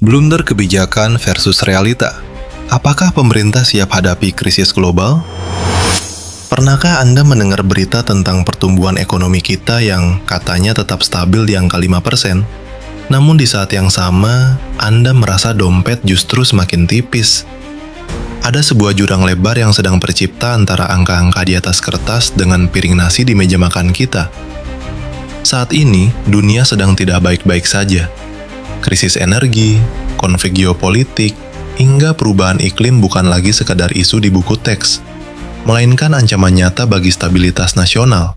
Blunder kebijakan versus realita. Apakah pemerintah siap hadapi krisis global? Pernahkah Anda mendengar berita tentang pertumbuhan ekonomi kita yang katanya tetap stabil di angka 5%? Namun di saat yang sama, Anda merasa dompet justru semakin tipis. Ada sebuah jurang lebar yang sedang tercipta antara angka-angka di atas kertas dengan piring nasi di meja makan kita. Saat ini, dunia sedang tidak baik-baik saja. Krisis energi, konflik geopolitik, hingga perubahan iklim bukan lagi sekadar isu di buku teks, melainkan ancaman nyata bagi stabilitas nasional.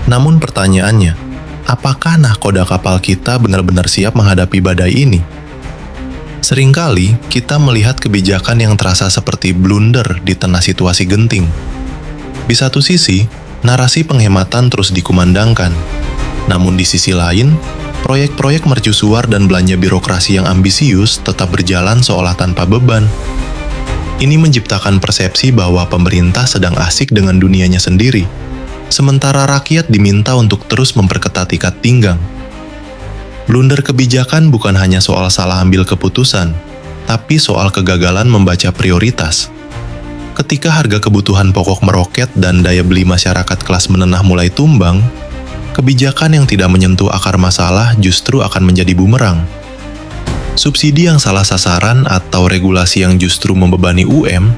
Namun pertanyaannya, apakah nahkoda kapal kita benar-benar siap menghadapi badai ini? Seringkali kita melihat kebijakan yang terasa seperti blunder di tengah situasi genting. Di satu sisi, narasi penghematan terus dikumandangkan. Namun di sisi lain, proyek-proyek mercusuar dan belanja birokrasi yang ambisius tetap berjalan seolah tanpa beban. Ini menciptakan persepsi bahwa pemerintah sedang asik dengan dunianya sendiri, sementara rakyat diminta untuk terus memperketat ikat pinggang. Blunder kebijakan bukan hanya soal salah ambil keputusan, tapi soal kegagalan membaca prioritas. Ketika harga kebutuhan pokok meroket dan daya beli masyarakat kelas menengah mulai tumbang, kebijakan yang tidak menyentuh akar masalah justru akan menjadi bumerang. Subsidi yang salah sasaran atau regulasi yang justru membebani UM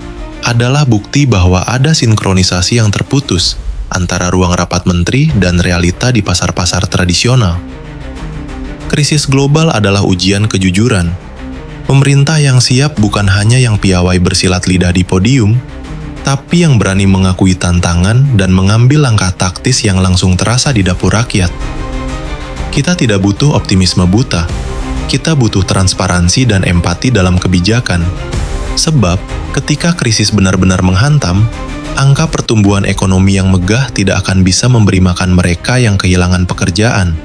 adalah bukti bahwa ada sinkronisasi yang terputus antara ruang rapat menteri dan realita di pasar-pasar tradisional. Krisis global adalah ujian kejujuran. Pemerintah yang siap bukan hanya yang piawai bersilat lidah di podium, tapi yang berani mengakui tantangan dan mengambil langkah taktis yang langsung terasa di dapur rakyat. Kita tidak butuh optimisme buta, kita butuh transparansi dan empati dalam kebijakan. Sebab, ketika krisis benar-benar menghantam, angka pertumbuhan ekonomi yang megah tidak akan bisa memberi makan mereka yang kehilangan pekerjaan.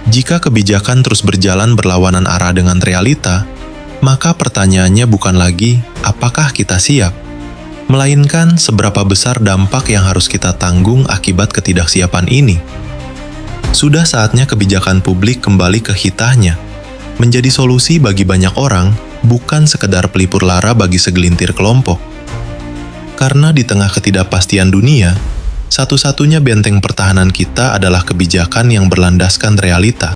Jika kebijakan terus berjalan berlawanan arah dengan realita, maka pertanyaannya bukan lagi apakah kita siap, melainkan seberapa besar dampak yang harus kita tanggung akibat ketidaksiapan ini. Sudah saatnya kebijakan publik kembali ke hitahnya, menjadi solusi bagi banyak orang, bukan sekedar pelipur lara bagi segelintir kelompok. Karena di tengah ketidakpastian dunia, satu-satunya benteng pertahanan kita adalah kebijakan yang berlandaskan realita.